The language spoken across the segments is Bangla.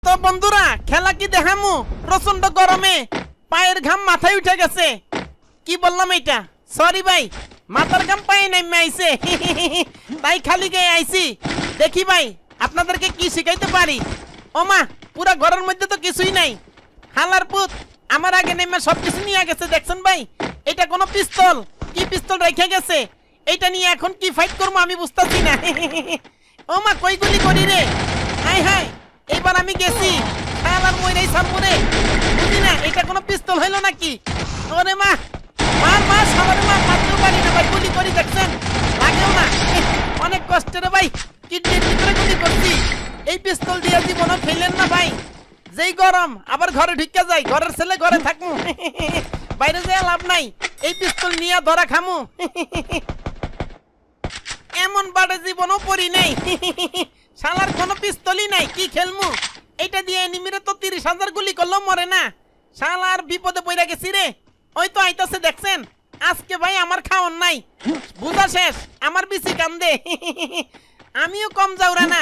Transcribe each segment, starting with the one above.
তো বন্ধুরা খেলা কি দেখামু প্রচন্ড গরমে পায়ের ঘাম মাথায় উঠে গেছে কি বললাম এটা সরি ভাই মাথার ঘাম পায়ে নেমে আইছে তাই খালি গায়ে আইছি দেখি ভাই আপনাদেরকে কি শিখাইতে পারি ওমা পুরা ঘরের মধ্যে তো কিছুই নাই হালার পুত আমার আগে নেমে সবকিছু নিয়ে গেছে দেখছেন ভাই এটা কোনো পিস্তল কি পিস্তল রেখে গেছে এটা নিয়ে এখন কি ফাইট করব আমি বুঝতাছি না ওমা কই গুলি করি রে হাই হাই এবার আমি গেছি হালার মইরাই সামনে বুঝি না এটা কোনো পিস্তল হইলো নাকি ওরে মা মার মার সামনে মা মারতে পারি না ভাই গুলি করি দেখছেন লাগেও না অনেক কষ্ট রে ভাই কিডনির ভিতরে গুলি করছি এই পিস্তল দিয়ে জীবনও খেলেন না ভাই যেই গরম আবার ঘরে ঢুকে যাই ঘরের ছেলে ঘরে থাকমু বাইরে যায় লাভ নাই এই পিস্তল নিয়ে ধরা খামু এমন বাড়ে জীবনও পড়ি নাই শালার কোনো পিস্তলই নাই কি খেলমু এইটা দিয়ে এনিমিরে তো 30,000 গুলি করলো মরে না শালার বিপদে পড়ে গেছি রে ওই তো আইতাছে দেখছেন আজকে ভাই আমার খাওন নাই বুঝা শেষ আমার বিসি কান্দে আমিও কম যাওরা না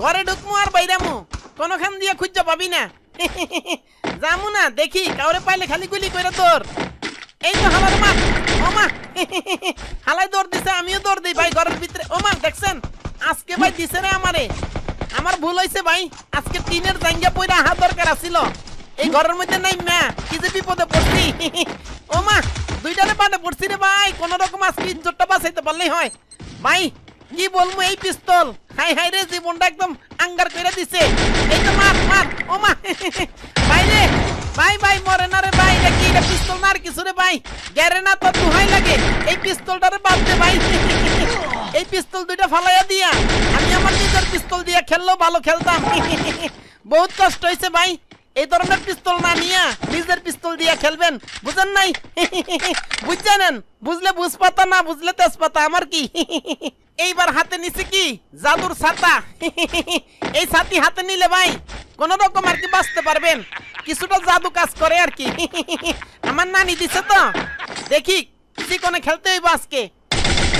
ঘরে ঢুকমু আর বাইরামু কোনখান দিয়ে খুঁজে পাবি না যামু না দেখি কাউরে পাইলে খালি গুলি কইরা তোর এই তো হালার মা ওমা হালাই দৌড় দিছে আমিও দৌড় দিই ভাই ঘরের ভিতরে ওমা দেখছেন আজকে ভাই দিছে রে আমারে আমার ভুল হইছে ভাই আজকে টিনের জাঙ্গা পয়রা হাত দরকার আছিল এই ঘরের মধ্যে নাই মা কি যে বিপদে পড়ছি ওমা দুইটারে পাটে পড়ছি রে ভাই কোন রকম আজকে ইজ্জতটা বাঁচাইতে পারলেই হয় ভাই কি বলবো এই পিস্তল হাই হাই রে জীবনটা একদম আঙ্গার কইরা দিছে এই তো মার মার ওমা ভাই রে ভাই ভাই মরে না রে ভাই এটা কি এটা পিস্তল মার কিছু রে ভাই গেরে না তো দুহাই লাগে এই পিস্তলটারে বাদ দে ভাই এই পিস্তল দুইটা ফালাইয়া দিয়া আমি আমার নিজের পিস্তল দিয়া খেললেও ভালো খেলতাম বহুত কষ্ট হইছে ভাই এই ধরনের পিস্তল না নিয়া নিজের পিস্তল দিয়া খেলবেন বুঝেন নাই বুঝছেন বুঝলে বুঝপাতা না বুঝলে তেজপাতা আমার কি এইবার হাতে নিছি কি জাদুর ছাতা এই ছাতি হাতে নিলে ভাই কোন রকম আর কি বাঁচতে পারবেন কিছুটা জাদু কাজ করে আর কি আমার নানি দিছে তো দেখি কি কোনে খেলতে হইব আজকে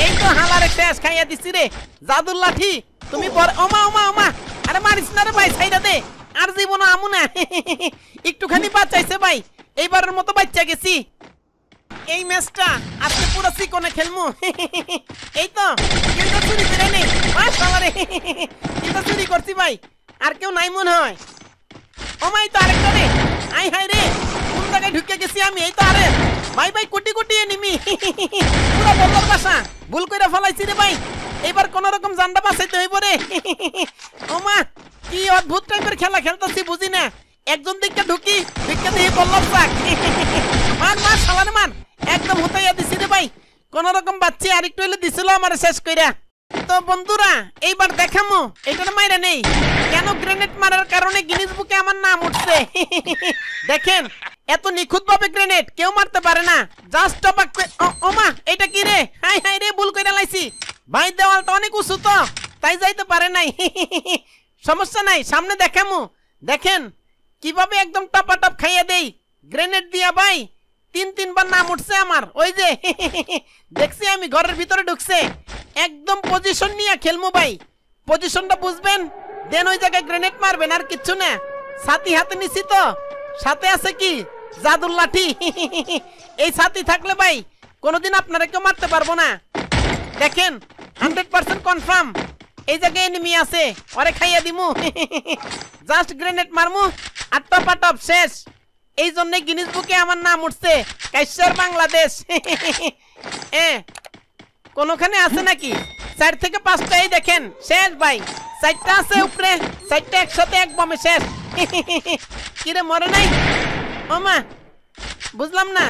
এই তো হালারে শেষ খাইয়া দিছি রে জাদুর লাঠি তুমি ওমা ওমা ওমা আরে মারিস না রে ভাই ছাইড়া দে আর জীবন আমু না একটুখানি বাঁচাইছে ভাই এইবারের মতো বাচ্চা গেছি এই ম্যাচটা আজকে পুরো সিকনে খেলমু এই তো কিন্তু চুরি করে নেই মাশাআল্লাহ কিন্তু চুরি করছি ভাই আর কেউ নাই মনে হয় ও মাই তো আরেকটা রে আই হাই রে কোন জায়গায় ঢুকে গেছি আমি এই তো আরে ভাই ভাই কোটি কোটি এনিমি পুরো বলর বাসা ভুল কইরা ফলাইছি রে ভাই এবার কোন রকম জানটা বাঁচাইতে হইব রে ও মা কি অদ্ভুত টাইপের খেলা খেলতেছি বুঝি না একজন দিকটা ঢুকি দিকটা দিয়ে বললাম চাক মান মান সালানে মান একদম হতাইয়া দিছি রে ভাই কোন রকম বাচ্চি আরেকটু হইলে দিছিল আমারে শেষ কইরা তো বন্ধুরা এইবার দেখামু এটার মাইরা নেই কেন গ্রেনেড মারার কারণে গিনিস বুকে আমার নাম উঠছে দেখেন এত নিখুঁত ভাবে গ্রেনেড কেউ মারতে পারে না জাস্ট অবাক ওমা এটা কি রে হাই হাই রে ভুল কইরা লাইছি ভাই দেওয়ালটা অনেক উঁচু তো তাই যাইতে পারে নাই সমস্যা নাই সামনে দেখামু দেখেন কিভাবে একদম টপাটপ খাইয়া দেই গ্রেনেড দিয়া ভাই 3 বার নাম উঠছে আমার ওই যে দেখছি আমি ঘরের ভিতরে ঢুকছে একদম পজিশন নিয়ে খেলমু ভাই পজিশনটা বুঝবেন দেন ওই জায়গায় গ্রেনেড মারবেন আর কিচ্ছু না ছাতি হাতে নিছি তো সাথে আছে কি জাদুর লাঠি এই ছাতি থাকলে ভাই কোনোদিন আপনারা কেউ মারতে পারবো না দেখেন 100% কনফার্ম এই জায়গায় এনিমি আছে ওরে খাইয়া দিমু জাস্ট গ্রেনেড মারমু আর টপাটপ শেষ এই জন্য গিনিস বুকে আমার নাম উঠছে কাইসার বাংলাদেশ কোনখানে আছে নাকি 4 থেকে 5টা এই দেখেন শেষ ভাই 4টা আছে উপরে 4টা একসাথে এক বমে শেষ কিরে মরে নাই ওমা বুঝলাম না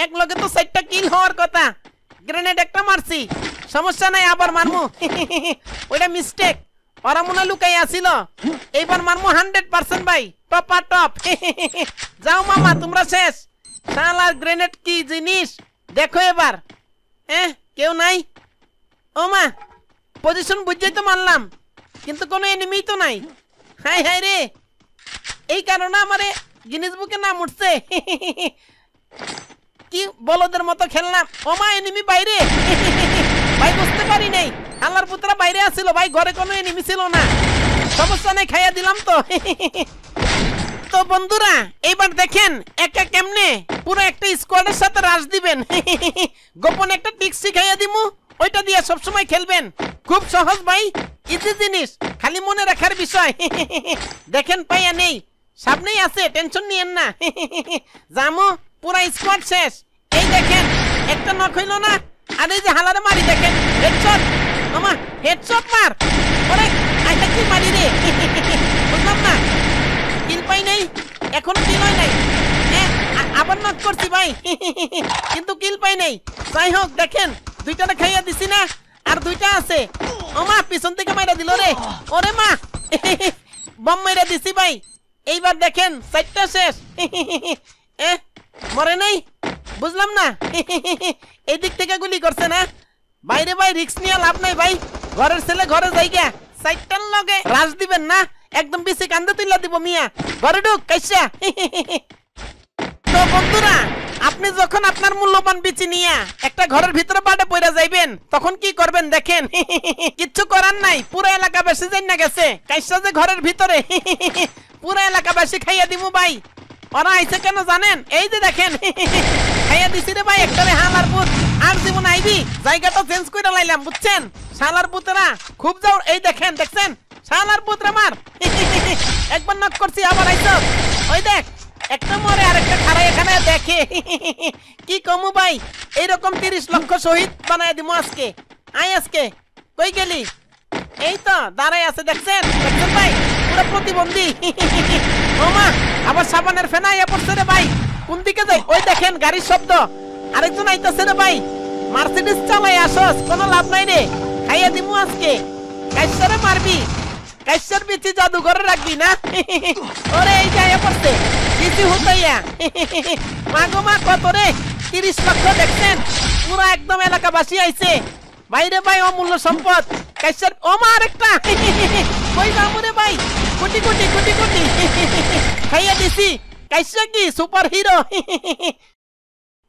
এক লগে তো 4টা কিল হওয়ার কথা গ্রেনেড একটা মারছি সমস্যা নাই আবার মারমু ওইটা মিস্টেক ওরা মনে লুকাই আসিল এইবার মারমু 100% ভাই টপা টপ যাও মামা তোমরা শেষ শালার গ্রেনেড কি জিনিস দেখো এবার কেউ নাই ও মা পজিশন বুঝেই তো মারলাম কিন্তু কোনো এনিমি তো নাই হাই হাই রে এই কারণে আমারে গিনিস বুকে নাম উঠছে কি বলদের মতো খেললাম ও মা এনিমি বাইরে ভাই বুঝতে পারি নাই হালার পুত্রা বাইরে আসছিল ভাই ঘরে কোনো এনিমি ছিল না সমস্যা নেই, খাইয়া দিলাম তো। তো বন্ধুরা এইবার দেখেন একা কেমনে পুরো একটা স্কোয়াডের সাথে রাশ দিবেন। গোপন একটা টিক্স শিখাইয়া দিমু, ওইটা দিয়ে সবসময় খেলবেন। খুব সহজ ভাই, ইজি জিনিস, খালি মনে রাখার বিষয়। দেখেন পাইয়া নেই, সামনেই আছে, টেনশন নিয়েন না। জামু পুরা স্কোয়াড শেষ। এই দেখেন একটা নক হইল না, আর এই যে হালারে মারি দেখেন, হেডশট। মামা হেডশট মার, ওরে আইটা কি মারি রে, বুঝলাম না। কিল পাই নাই, এখনো কিল হয় নাই। আবার নক করছি ভাই, কিন্তু কিল পাই নাই। যাই হোক দেখেন দুইটা খাইয়া দিছি না, আর দুইটা আছে। ও মা পিছন থেকে মাইরা দিল রে, ওরে মা বম মাইরা দিছি ভাই। এইবার দেখেন 4টা শেষ। মরে নাই, বুঝলাম না। এই দিক থেকে গুলি করছে না। বাইরে ভাই রিস্ক নিয়ে লাভ নাই ভাই, ঘরের ছেলে ঘরে যাইগা। 4টার লগে রাজ দিবেন না, একদম বেশি কান্দে তুইলা দিব মিয়া। ঘরে ঢুক কাইসা। তো বন্ধুরা আপনি যখন আপনার মূল্যবান বিচি নিয়ে একটা ঘরের ভিতরে বাড়ে পড়ে যাইবেন, তখন কি করবেন দেখেন। কিচ্ছু করার নাই, পুরো এলাকাবাসী জানা গেছে কাইসা যে ঘরের ভিতরে। পুরো এলাকাবাসী খাইয়া দিমু ভাই। ওরা আইছে কেন জানেন? এই যে দেখেন খাইয়া দিছি রে ভাই একটারে হালার পুত। আর জীবন আইবি জায়গাটা চেঞ্জ করে লাইলাম, বুঝছেন? শালার পুতরা খুব যাও। এই দেখেন, দেখছেন শালার পুতরা মার। একবার নক করছি, আবার আইছো। ওই দেখ একটা মরে আর একটা খাড়া এখানে দেখে। কি কমু ভাই, এইরকম 30 লক্ষ শহীদ বানায় দিমু আজকে। আই আজকে কই গেলি? এই তো দাঁড়াই আছে, দেখছেন? দেখছেন ভাই পুরো প্রতিবন্ধী। ওমা আবার সাবানের ফেনা ইয়া পড়ছে রে ভাই। কোন দিকে যাই? ওই দেখেন গাড়ির শব্দ, আরেকজন আইতাছে রে ভাই। মার্সিডিজ চালাই আসস, কোনো লাভ নাই রে। খাইয়া দিমু আজকে। কাইসারে মারবি, কাইসার বিচি জাদুঘরে রাখবি না। ওরে এই যাইয়া পড়ছে বিচি হুতাইয়া। মাগো মা কত রে, 30 লক্ষ দেখছেন? পুরো একদম এলাকাবাসী আইছে। বাইরে ভাই অমূল্য সম্পদ কাইসার। ও মা আরেকটা কই যাবো রে ভাই, কোটি কোটি কোটি কোটি খাইয়া দিছি। কাইসা কি সুপার হিরো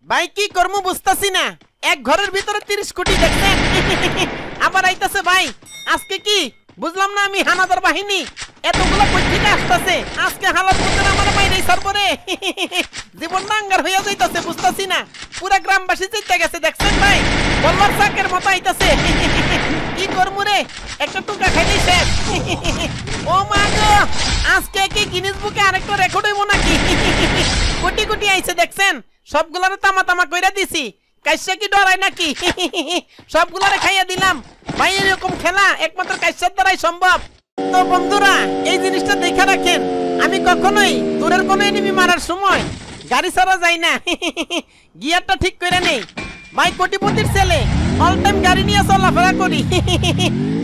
ভাই, কি করমু বুঝতাছি না। এক ঘরের ভিতরে 30 কোটি দেখছেন? আবার আইতাছে ভাই। আজকে কি বুঝলাম না আমি, হানাদার বাহিনী এতগুলো কই থেকে আসতেছে। আজকে হালাত করতে আমার বাইরে সরবরে জীবন নাঙ্গার হইয়া যাইতাছে, বুঝতাছি না। পুরা গ্রামবাসী জিতে গেছে দেখছেন ভাই, বলবার চাকের মতো আইতাছে। কি করমু রে, একটা টুকা খাইলেই শেষ। ও মা গো, আজকে কি গিনিস বুকে আরেকটা রেকর্ড হইব নাকি? কোটি কোটি আইছে দেখছেন? সবগুলারে তামা তামা কইরা দিছি। কাইসা কি ডরায় নাকি? সবগুলারে খাইয়া দিলাম ভাই। এরকম খেলা একমাত্র কাইসার দ্বারাই সম্ভব। তো বন্ধুরা এই জিনিসটা দেখে রাখেন, আমি কখনোই দূরের কোনো এনিমি মারার সময় গাড়ি ছাড়া যাই না। গিয়ারটা ঠিক করে নেই ভাই। কোটিপতির ছেলে অল টাইম গাড়ি নিয়ে চলাফেরা করি।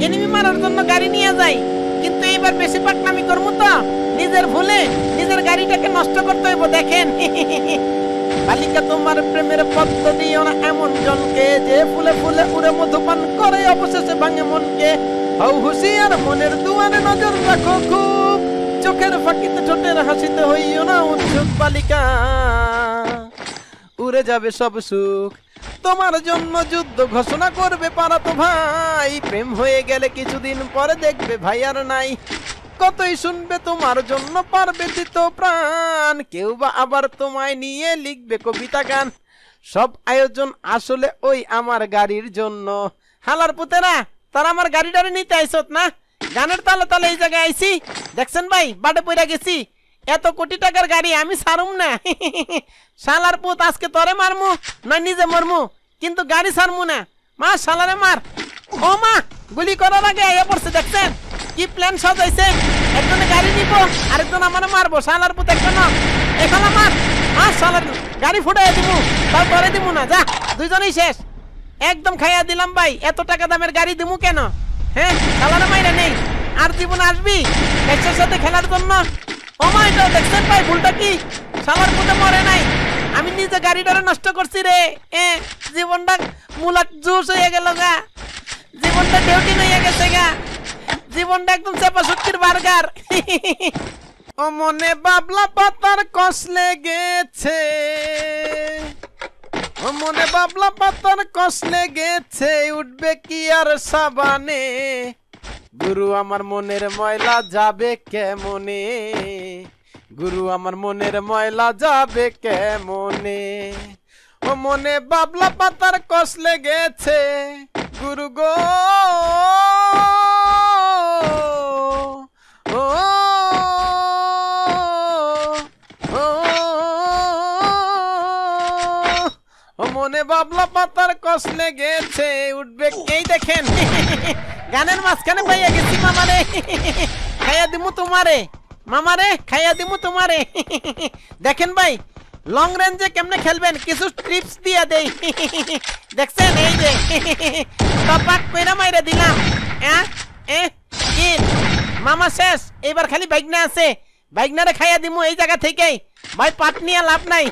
এনিমি মারার জন্য গাড়ি নিয়ে যাই, কিন্তু এইবার বেশি পাকনামি করবো তো নিজের ভুলে নিজের গাড়িটাকে নষ্ট করতে হইব। দেখেন বালিকা তোমার প্রেমের পদ্ম দিও না এমন জনকে, যে ফুলে ফুলে উড়ে মধুপান করে অবশেষে ভাঙে মনকে। হও হুঁশিয়ার মনের দুয়ারে নজর রাখো খুব, চোখের ফাঁকিতে ঠোঁটের হাসিতে হইও না উৎসুক বালিকা। উড়ে যাবে সব সুখ, তোমার জন্য যুদ্ধ ঘোষণা করবে পারা তো ভাই। প্রেম হয়ে গেলে কিছুদিন পরে দেখবে ভাই আর নাই। কতই শুনবে তোমার জন্য পারবে দিত প্রাণ, কেউ বা আবার তোমায় নিয়ে লিখবে কবিতা গান। সব আয়োজন আসলে ওই আমার গাড়ির জন্য। হালার পুতেরা তারা আমার গাড়িটারে নিতে আইসত না, গানের তালে তালে এই জায়গায় আইছি। দেখছেন ভাই বাড়ে পইরা গেছি। এত কোটি টাকার গাড়ি আমি ছাড়ুম না। শালার পুত আজকে তরে মারমু না নিজে মরমু, কিন্তু গাড়ি ছাড়মু না। মা শালারে মার। ও মা গুলি করার আগে আইয়া পড়ছে, দেখছেন কি প্ল্যান সাজাইছে। একজনে গাড়ি নিব, আরেকজন আমারে মারবো। শালার পুত একজন এখানে মার। মা শালার গাড়ি ফুটাইয়া দিমু, তাও তরে দিমু না। যা দুইজনেই শেষ, একদম খাইয়া দিলাম ভাই। এত টাকা দামের গাড়ি দিমু কেন? হ্যাঁ শালারে মাইরা নেই। আর জীবন আসবি একসাথে সাথে খেলার জন্য? ও মা এটা দেখছেন ভাই ভুলটা কি? শালার পুতে মরে নাই, আমি নিজে গাড়িটারে নষ্ট করছি রে। জীবনটা মুলাট জুস হয়ে গেল গা, জীবনটা ডিউটি হয়ে গেছে গা, জীবনটা একদম চেপা শক্তির বার্গার। ও মনে বাবলা পাতার কষ লেগেছে, ও মনে বাবলা পাতার কষ লেগেছে, উঠবে কি আর সাবানে। গুরু আমার মনের ময়লা যাবে কেমনে, গুরু আমার মনের ময়লা যাবে কেমনে, ও মনে বাবলা পাতার কষ লেগেছে গুরু গো, ও মনে বাবলা পাতার কষ লেগেছে উঠবে। এই দেখেন গানের মাঝখানে পাইয়া গেছি মামারে, খাইয়া দিমু তোমারে, মামারে খাইয়া দিমু তোমারে। দেখেন ভাই লং রেঞ্জে কেমনে খেলবেন কিছু টিপস দিয়া দেই। দেখছেন এই যে টপাক কইরা মাইরা দিলাম। কি মামা শেষ, এবার খালি বাইকনা আছে, বাইকনারে খাইয়া দিমু এই জায়গা থেকেই। ভাই পাট নিয়ে লাভ নাই,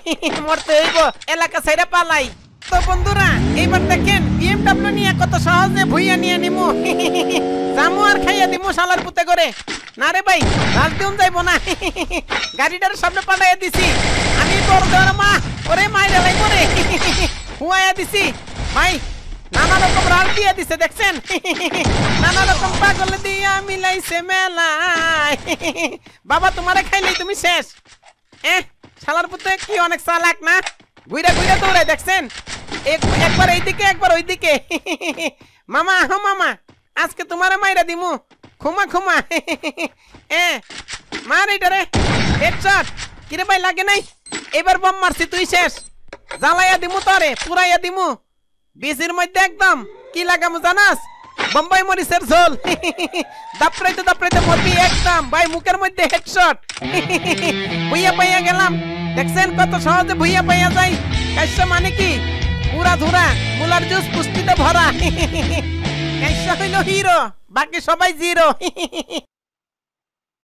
মরতে হইব, এলাকা ছাইরা পালাই। তো বন্ধুরা এইবার দেখেন বিএমডব্লিউ নিয়ে কত সহজে ভুইয়া নিয়ে নিমু, জামু আর খাইয়া দিমু শালার পুতে করে। না রে ভাই রাজদিউন যাইব না, গাড়িটার সামনে পাঠাইয়া দিছি আমি, বড় মা ওরে মাইরা লাই করে হুয়াইয়া দিছি। ভাই নানা রকম রাল দিয়ে দিছে দেখছেন, নানা রকম পাগল দিয়া মিলাইছে মেলায়। বাবা তোমারে খাইলেই তুমি শেষ। শালার পুতে কি অনেক চালাক না, ঘুরে ঘুরে দৌড়ায় দেখছেন, একবার এইদিকে একবার ওইদিকে। মামা আহ মামা আজকে তোমারে মাইরা দিমু, খুমা খুমা। মার এইটারে হেডশট। কিরে ভাই লাগে নাই, এবার বম মারছি তুই শেষ, জ্বালাইয়া দিমু তরে পুরাইয়া দিমু বিচির মধ্যে একদম। কি লাগামু জানাস, বোম্বাই মরিচের ঝোল, দাপড়াইতে দাপড়াইতে মরবি একদম। ভাই মুখের মধ্যে হেডশট, ভুইয়া পাইয়া গেলাম। দেখছেন কত সহজে ভুইয়া পাইয়া যায়, কাইসা মানে কি পুরা ধুরা মুলার জুস পুষ্টিতে ভরা। কাইসা হইল হিরো, বাকি সবাই জিরো।